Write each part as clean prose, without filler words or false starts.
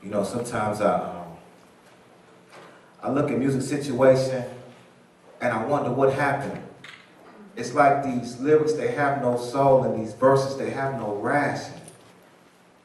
You know, sometimes I look at music situation and I wonder what happened. It's like these lyrics, they have no soul, and these verses, they have no ration.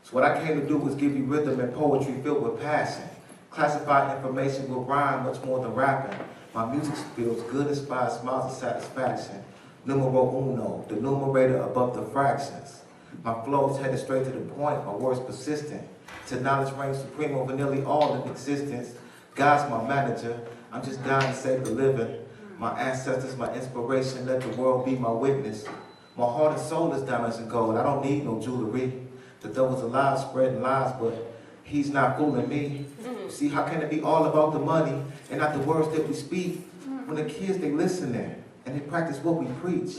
So what I came to do was give you rhythm and poetry filled with passion. Classify information with rhyme much more than rapping. My music feels good, inspires smiles of satisfaction. Numero uno, the numerator above the fractions. My flow's headed straight to the point, my words persistent. Till knowledge reigns supreme over nearly all in existence. God's my manager, I'm just dying to save the living. My ancestors, my inspiration, let the world be my witness. My heart and soul is diamonds and gold, I don't need no jewelry. The devil's alive spreading lies, but he's not fooling me. See, how can it be all about the money and not the words that we speak? When the kids, they listen there and they practice what we preach.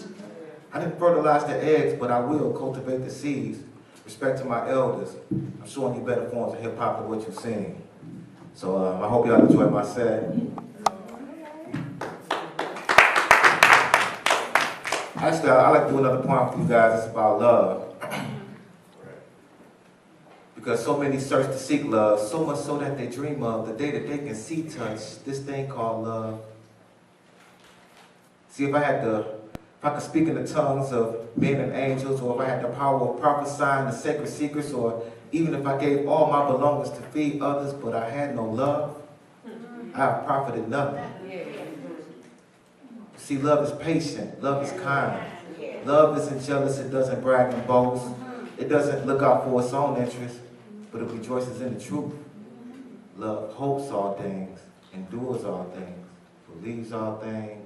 I didn't fertilize the eggs, but I will cultivate the seeds. Respect to my elders. I'm showing you better forms of hip-hop than what you've seen. So I hope y'all enjoyed my set. Actually, I like to do another point for you guys. It's about love. Because so many search to seek love, so much so that they dream of the day that they can see, touch this thing called love. See, if I could speak in the tongues of men and angels, or if I had the power of prophesying the sacred secrets, or even if I gave all my belongings to feed others, but I had no love, I have profited nothing. See, love is patient, love is kind. Love isn't jealous, it doesn't brag and boast. It doesn't look out for its own interest, but it rejoices in the truth. Love hopes all things, endures all things, believes all things.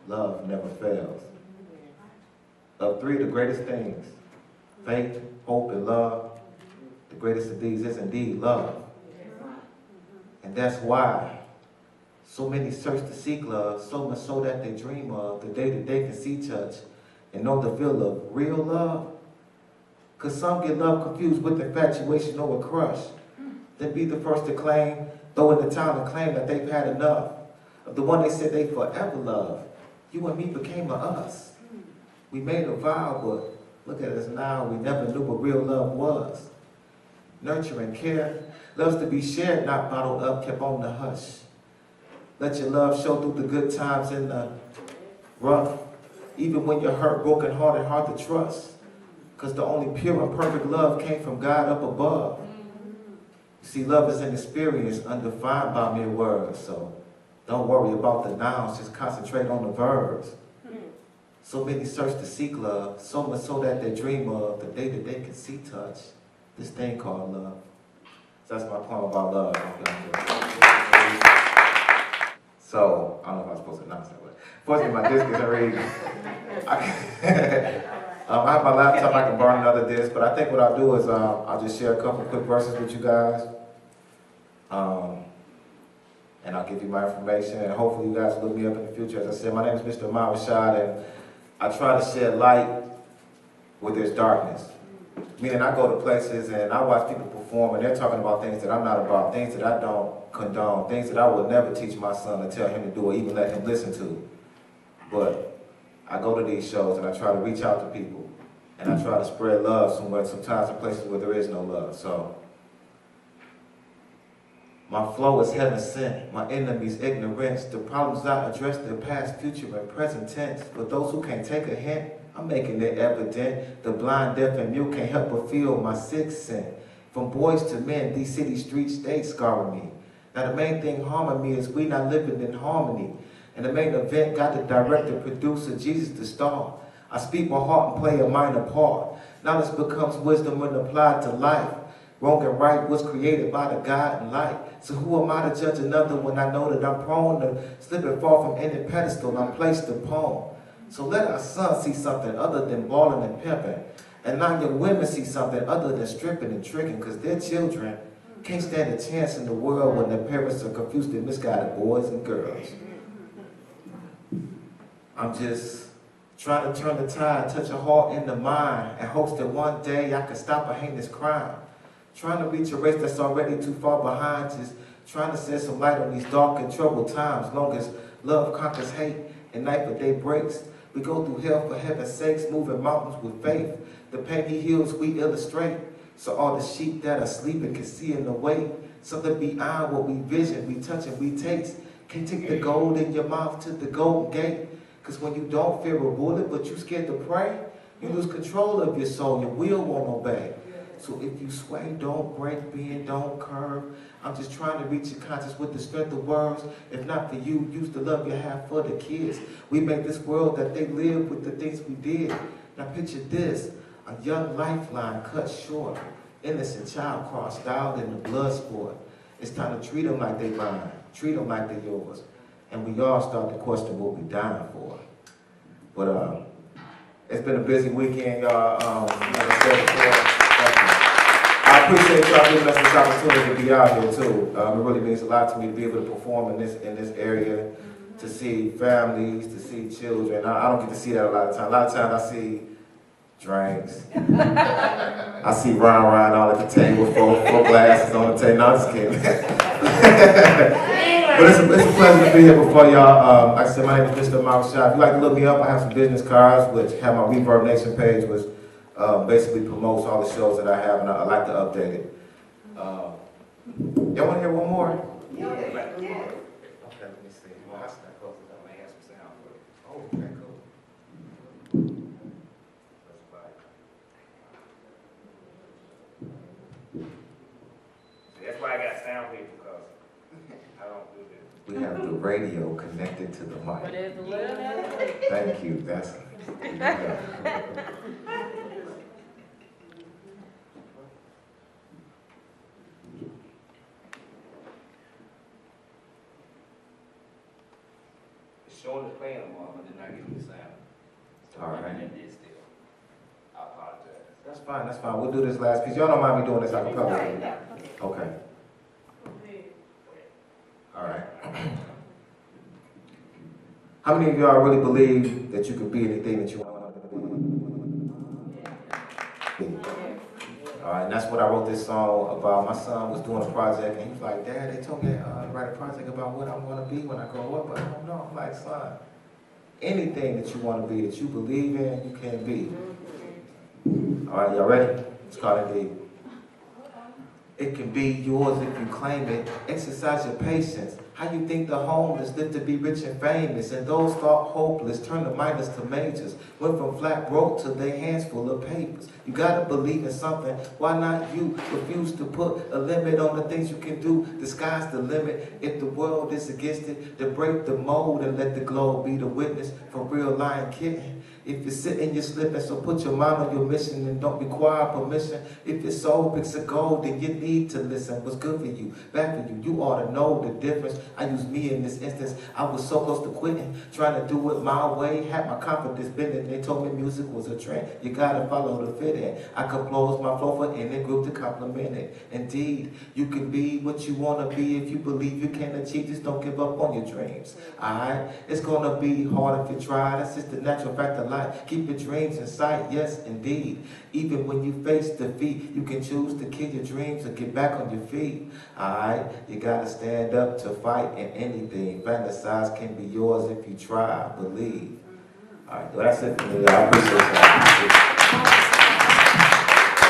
Love never fails. Of three, the greatest things, faith, hope, and love, the greatest of these is indeed love. And that's why so many search to seek love, so much so that they dream of the day that they can see, touch, and know the feel of real love. Because some get love confused with infatuation or a crush. Then be the first to claim, throw in the towel and claim that they've had enough of the one they said they forever love. You and me became a us. We made a vow, but look at us now. We never knew what real love was. Nurture and care, loves to be shared, not bottled up, kept on the hush. Let your love show through the good times and the rough, even when you're hurt, broken hearted, hard to trust. Because the only pure and perfect love came from God up above. You see, love is an experience undefined by mere words, so don't worry about the nouns, just concentrate on the verbs. So many search to seek love, so much so that they dream of the day that they can see, touch, this thing called love. So that's my poem about love. So, I don't know if I'm supposed to announce that, but fortunately my disc isn't ready. I have my laptop, I can borrow another disc, but I think what I'll do is I'll just share a couple quick verses with you guys. And I'll give you my information, and hopefully you guys look me up in the future. As I said, my name is Mr. Ahmad Rashad, and I try to shed light where there's darkness. Meaning I go to places and I watch people perform, and they're talking about things that I'm not about, things that I don't condone, things that I would never teach my son or tell him to do or even let him listen to. But I go to these shows and I try to reach out to people, and I try to spread love somewhere, sometimes in places where there is no love. So my flow is heaven sent, my enemies' ignorance. The problems I address, their past, future, and present tense. But those who can't take a hint, I'm making it evident. The blind, deaf, and mute can't help but feel my sixth sense. From boys to men, these city streets, they scarring me. Now the main thing harming me is we not living in harmony. And the main event got the director, producer, Jesus the star. I speak my heart and play a minor part. Knowledge becomes wisdom when applied to life. Wrong and right was created by the God and light. So who am I to judge another when I know that I'm prone to slip and fall from any pedestal I'm placed upon? So let our sons see something other than balling and pimping. And now your women see something other than stripping and tricking, because their children can't stand a chance in the world when their parents are confused and misguided boys and girls. I'm just trying to turn the tide, touch a heart in the mind, and hopes that one day I can stop a heinous crime. Trying to reach a race that's already too far behind, just trying to shed some light on these dark and troubled times. Long as love conquers hate and night for day breaks, we go through hell for heaven's sakes, moving mountains with faith. The pain he heals, we illustrate. So all the sheep that are sleeping can see in the way. Something beyond what we vision, we touch and we taste. Can take the gold in your mouth to the golden gate. Because when you don't fear a bullet, but you scared to pray, you lose control of your soul, your will won't obey. So if you sway, don't break, bend, don't curve. I'm just trying to reach your conscience with the strength of words. If not for you, use the love you have for the kids. We make this world that they live with the things we did. Now picture this, a young lifeline cut short. Innocent child crossed out in the blood sport. It's time to treat them like they mine, treat them like they're yours. And we all start to question what we're dying for. But it's been a busy weekend, y'all. Like I said before, I appreciate y'all giving us this opportunity to be out here too. It really means a lot to me to be able to perform in this area, to see families, to see children. I don't get to see that a lot of times. A lot of times I see drinks. I see Ryan all at the table, four glasses on the table. No, I'm just kidding. But it's a pleasure to be here before y'all. Like I said, my name is Mr. Ahmad Rashad. If you'd like to look me up, I have some business cards which have my Reverb Nation page, which basically promotes all the shows that I have, and I like to update it. Y'all want to hear one more? Yeah. Okay, let me see. Well, I stand close to that. I may have some sound for it. Oh, okay, cool. That's why I got sound people, because I don't do this. We have the radio connected to the mic. Thank you. That's It's showing the playing them all, but they're not giving me sound. So all right. Still. I apologize. That's fine. That's fine. We'll do this last piece. Y'all don't mind me doing this a cappella? Okay. All right. How many of y'all really believe that you could be anything that you want to be? All right, and that's what I wrote this song about. My son was doing a project, and he was like, "Dad, they told me to write a project about what I want to be when I grow up, but I don't know." I'm like, "Son, anything that you want to be, that you believe in, you can be." All right, y'all ready? It's called Indeed. It can be yours if you claim it. Exercise your patience. How you think the homeless live to be rich and famous, and those thought hopeless turn the minors to majors. Went from flat broke to their hands full of papers. You gotta believe in something. Why not you? Refuse to put a limit on the things you can do. The sky's the limit. If the world is against it, to break the mold and let the globe be the witness for real lying kitten. If you're sitting, you're slipping, so put your mind on your mission and don't require permission. If your soul picks a goal, then you need to listen. What's good for you, bad for you, you ought to know the difference. I use me in this instance. I was so close to quitting, trying to do it my way. Had my confidence bending. They told me music was a trend. You gotta follow the fit in. I compose my flow for any group to compliment it. Indeed, you can be what you wanna be if you believe you can achieve. Just don't give up on your dreams. Alright, it's gonna be hard if you try. That's just the natural fact of life. Keep your dreams in sight, yes, indeed. Even when you face defeat, you can choose to kill your dreams or get back on your feet. Alright, you gotta stand up to fight in anything. Fantasize can be yours if you try, believe. Alright, well, that's it for me. I appreciate that.